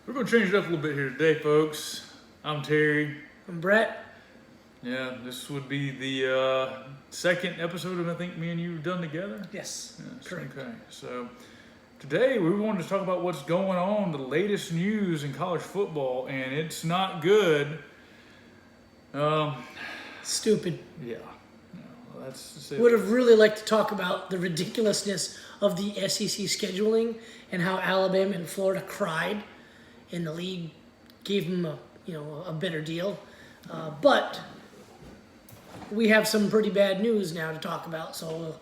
We're going to change it up a little bit here today, folks. I'm Terry. I'm Brett. Yeah, this would be the second episode of I think me and you have done together. Yes, Correct. Okay, so today we wanted to talk about what's going on, the latest news in college football, and it's not good. Stupid. Yeah. No, that's just it. Would have really liked to talk about the ridiculousness of the SEC scheduling and how Alabama and Florida cried, and the league gave them a better deal. But we have some pretty bad news now to talk about. So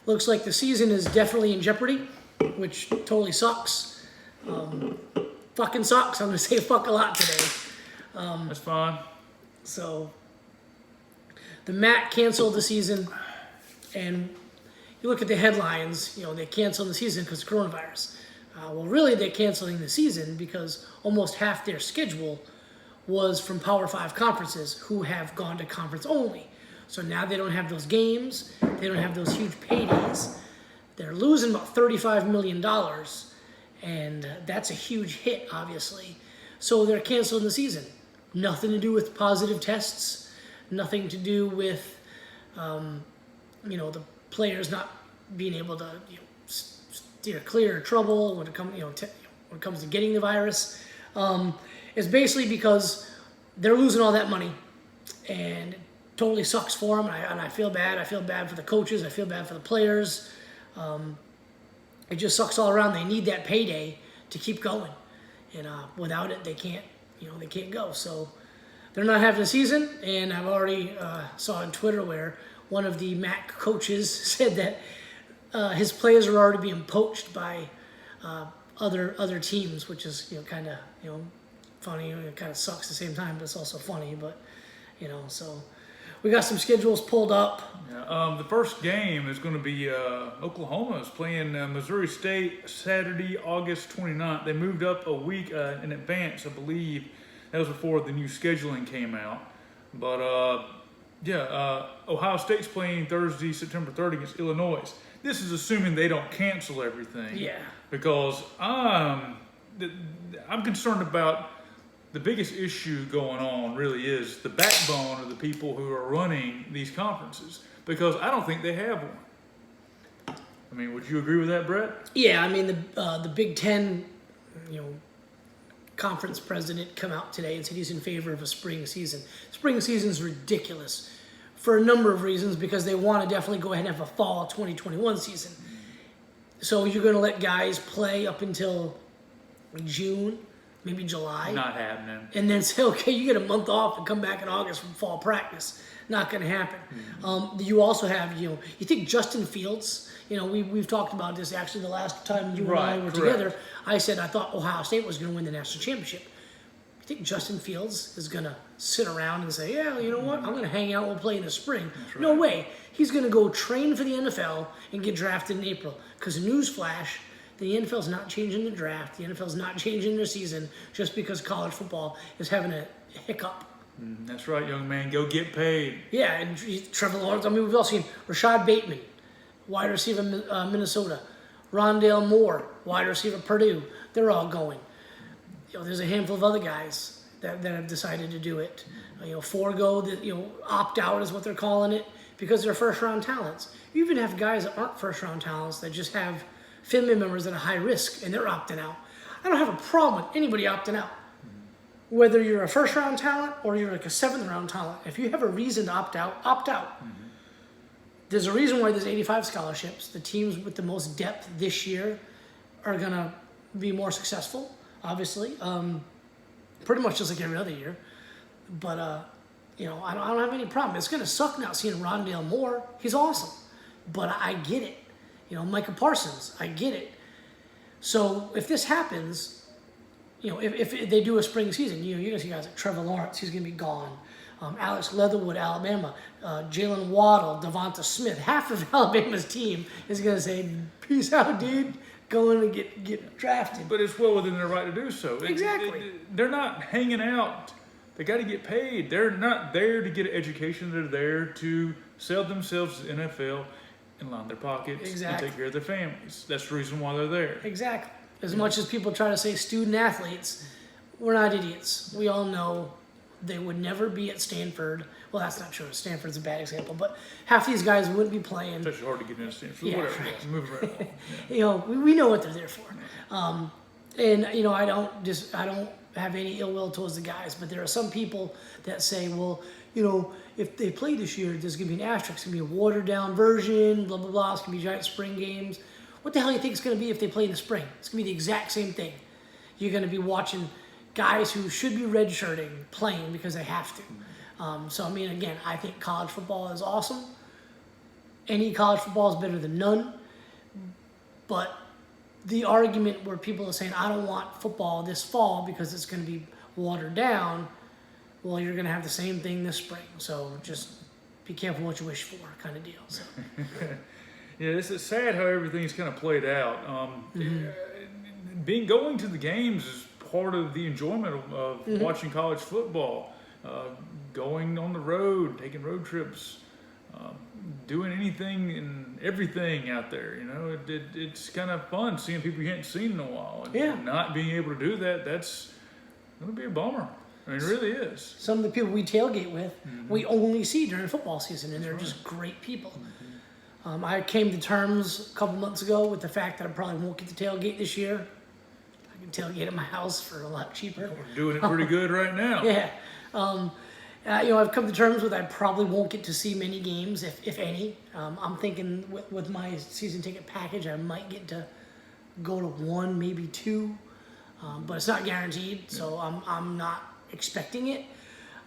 looks like the season is definitely in jeopardy, which totally sucks. Fucking sucks. I'm gonna say fuck a lot today. That's fine. So the MAC canceled the season, and you look at the headlines, they canceled the season because of coronavirus. Well, really, they're canceling the season because almost half their schedule was from Power 5 conferences who have gone to conference only. So now they don't have those games. They don't have those huge paydays. They're losing about $35 million, and that's a huge hit, obviously. So they're canceling the season. Nothing to do with positive tests. Nothing to do with, the players not being able to steer clear of trouble when it comes to getting the virus. It's basically because they're losing all that money, and it totally sucks for them. And I feel bad. I feel bad for the coaches. I feel bad for the players. It just sucks all around. They need that payday to keep going, and without it, they can't. They can't go. So they're not having a season. And I've already saw on Twitter where one of the MAC coaches said that his players are already being poached by other teams, which is kind of funny. It kind of sucks at the same time, but it's also funny. But so we got some schedules pulled up. Yeah, the first game is going to be Oklahoma is playing Missouri State Saturday, August 29th. They moved up a week in advance, I believe. That was before the new scheduling came out. But Ohio State's playing Thursday, September 3rd against Illinois. This is assuming they don't cancel everything. Yeah. Because I'm concerned about the biggest issue going on really is the backbone of the people who are running these conferences, because I don't think they have one. I mean, would you agree with that, Brett? Yeah, I mean the Big Ten, conference president come out today and said he's in favor of a spring season. Spring season is ridiculous for a number of reasons, because they want to definitely go ahead and have a fall 2021 season. So you're going to let guys play up until June, maybe July. Not happening. And then say, okay, you get a month off and come back in August from fall practice. Not going to happen. You also have, you think Justin Fields, we've talked about this actually the last time you and I were together. I said I thought Ohio State was going to win the national championship. You think Justin Fields is going to sit around and say, yeah, you know what, I'm going to hang out, we'll play in the spring. Right. No way. He's going to go train for the NFL and get drafted in April. Because newsflash, the NFL's not changing the draft. The NFL's not changing their season just because college football is having a hiccup. That's right, young man. Go get paid. Yeah, and Trevor Lawrence. I mean, we've all seen Rashad Bateman, wide receiver, Minnesota. Rondale Moore, wide receiver, Purdue. They're all going. There's a handful of other guys that have decided to do it. Forego the, opt out is what they're calling it, because they're first round talents. You even have guys that aren't first round talents that just have family members that are high risk, and they're opting out. I don't have a problem with anybody opting out. Whether you're a first round talent or you're like a seventh round talent, if you have a reason to opt out, opt out. There's a reason why there's 85 scholarships. The teams with the most depth this year are going to be more successful, obviously. Pretty much just like every other year. But, I don't have any problem. It's going to suck now seeing Rondale Moore. He's awesome. But I get it. Micah Parsons, I get it. So if this happens, if they do a spring season, you're going to see guys like Trevor Lawrence, he's going to be gone. Alex Leatherwood, Alabama. Jalen Waddle, Devonta Smith. Half of Alabama's team is going to say, peace out, dude. Going to get drafted. But it's well within their right to do so. Exactly. They're not hanging out. They got to get paid. They're not there to get an education. They're there to sell themselves to the NFL and line their pockets and take care of their families. That's the reason why they're there. Exactly. As much as people try to say student athletes, we're not idiots. We all know they would never be at Stanford. Well, that's not true. Stanford's a bad example, but half these guys wouldn't be playing. It's actually hard to get into Stanford. Yeah, Whatever. right. Yeah, moving right along. Yeah. You know, we know what they're there for. And you know, I don't have any ill will towards the guys, but there are some people that say, well, you know, if they play this year, there's gonna be an asterisk, it's gonna be a watered down version, blah blah blah. It's gonna be giant spring games. What the hell do you think it's gonna be if they play in the spring? It's gonna be the exact same thing. You're gonna be watching guys who should be redshirting playing because they have to. So I mean, again, I think college football is awesome. Any college football is better than none. But the argument where people are saying, I don't want football this fall because it's going to be watered down, well, you're going to have the same thing this spring. So just be careful what you wish for, kind of deal. So. Yeah, this is sad how everything's kind of played out. Going to the games is part of the enjoyment of watching college football. Going on the road, taking road trips, doing anything and everything out there. You know, it's kind of fun seeing people you hadn't seen in a while. And Yeah. not being able to do that, that's going to be a bummer. I mean, it really is. Some of the people we tailgate with, we only see during football season, and they're just great people. I came to terms a couple months ago with the fact that I probably won't get to tailgate this year. I can tailgate at my house for a lot cheaper. We're doing it pretty good right now. Yeah. You know, I've come to terms with I probably won't get to see many games, if any. I'm thinking with my season ticket package, I might get to go to one, maybe two, but it's not guaranteed, so I'm not expecting it.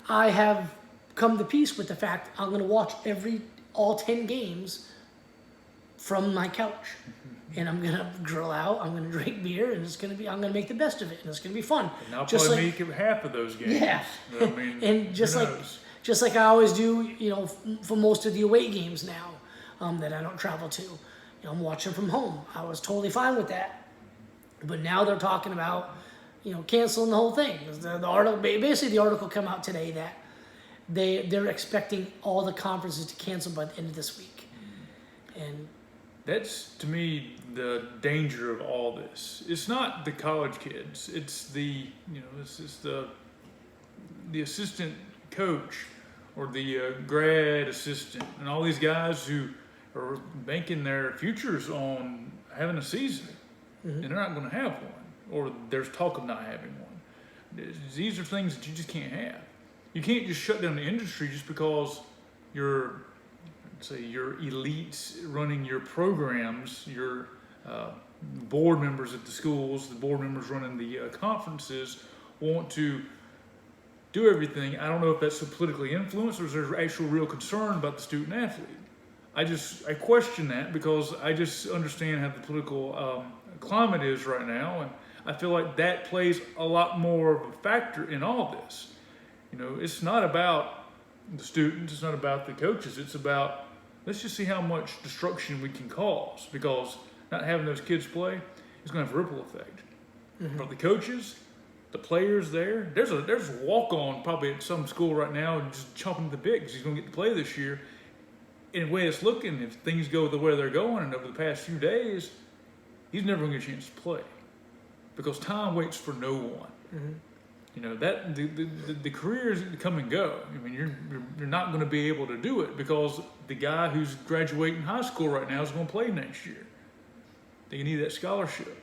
I have come to peace with the fact I'm going to watch all 10 games from my couch. And I'm gonna grill out. I'm gonna drink beer, and I'm gonna make the best of it, and it's gonna be fun. And I'll Just probably like- make half of those games. Yeah. I mean, and just who like knows? I always do, you know, for most of the away games now that I don't travel to, you know, I'm watching from home. I was totally fine with that, but now they're talking about, you know, canceling the whole thing. The article, basically, the article come out today that they're expecting all the conferences to cancel by the end of this week, and That's, to me, the danger of all this. It's not the college kids. It's the assistant coach or the grad assistant and all these guys who are banking their futures on having a season, and they're not going to have one, or there's talk of not having one. These are things that you just can't have. You can't just shut down the industry just because you're, say, your elites running your programs, your board members at the schools, the board members running the conferences want to do everything. I don't know if that's so politically influenced or is there actual real concern about the student athlete. I question that because I just understand how the political climate is right now, and I feel like that plays a lot more of a factor in all this. You know, it's not about the students, it's not about the coaches, it's about, let's just see how much destruction we can cause, because not having those kids play is going to have a ripple effect. For the coaches, the players there's a walk-on probably at some school right now just chomping at the bit because he's going to get to play this year. In the way it's looking, if things go the way they're going, and over the past few days, he's never going to get a chance to play because time waits for no one. You know, that the careers come and go. I mean, you're not going to be able to do it because the guy who's graduating high school right now is going to play next year. They need that scholarship.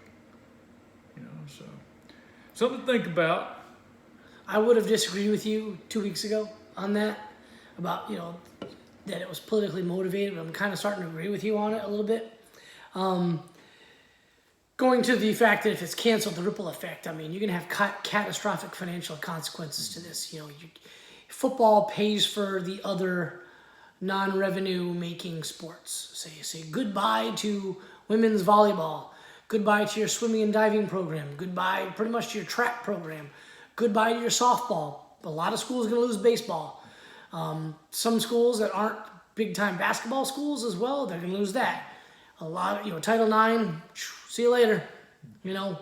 You know, so something to think about. I would have disagreed with you 2 weeks ago on that, about, you know, that it was politically motivated, but I'm kind of starting to agree with you on it a little bit. Going to the fact that if it's canceled, the ripple effect, I mean, you're going to have catastrophic financial consequences to this. You know, football pays for the other non-revenue making sports. Say goodbye to women's volleyball, goodbye to your swimming and diving program, goodbye pretty much to your track program, goodbye to your softball. A lot of schools are going to lose baseball. Some schools that aren't big-time basketball schools as well, they're going to lose that. A lot of, you know, Title IX, see you later. You know,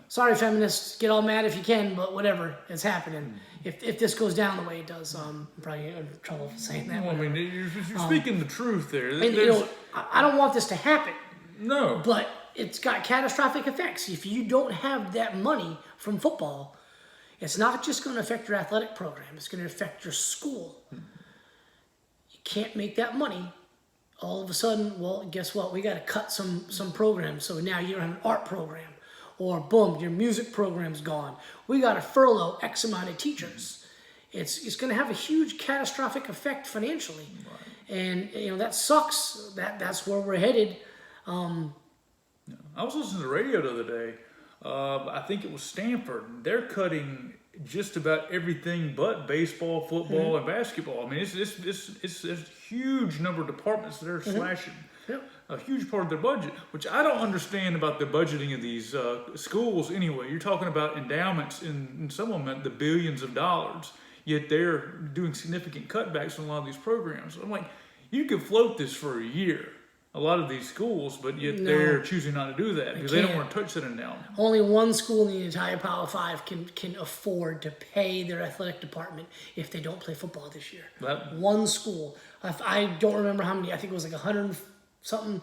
sorry, feminists, get all mad if you can, but whatever, it's happening. If this goes down the way it does, I'm probably in trouble for saying that. Well, I mean, you're speaking the truth there. And, you know, I don't want this to happen, No. but it's got catastrophic effects. If you don't have that money from football, It's not just going to affect your athletic program. It's going to affect your school. You can't make that money. All of a sudden, well, guess what? We got to cut some programs. So now you don't have an art program. Or boom, your music program's gone. We got to furlough X amount of teachers. It's going to have a huge catastrophic effect financially. Right. And, that sucks. That's where we're headed. I was listening to the radio the other day. I think it was Stanford. They're cutting just about everything but baseball, football, and basketball. I mean, it's a huge number of departments that are slashing a huge part of their budget, which I don't understand about the budgeting of these schools anyway. You're talking about endowments, and some of them at the billions of dollars, yet they're doing significant cutbacks on a lot of these programs. I'm like, you could float this for a year. A lot of these schools, but yet they're choosing not to do that because they don't want to touch that endowment. Only one school in the entire Power 5 can afford to pay their athletic department if they don't play football this year. One school. I don't remember how many. I think it was like 100 something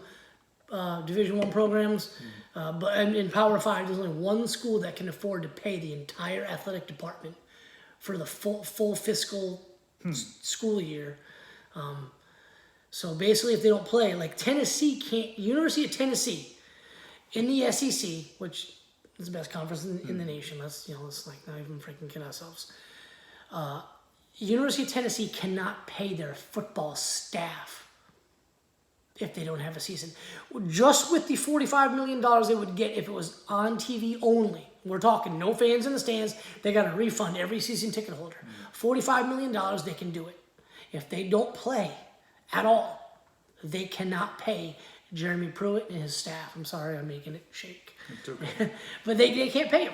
Division I programs. But in Power 5, there's only one school that can afford to pay the entire athletic department for the full fiscal school year. So basically, if they don't play, like Tennessee can't, University of Tennessee in the SEC, which is the best conference in the nation. Let's like not even freaking kid ourselves. University of Tennessee cannot pay their football staff if they don't have a season. Just with the $45 million they would get if it was on TV only. We're talking no fans in the stands. They got to refund every season ticket holder. $45 million, they can do it. If they don't play at all, they cannot pay Jeremy Pruitt and his staff. I'm sorry, I'm making it shake. It's okay. But they can't pay him.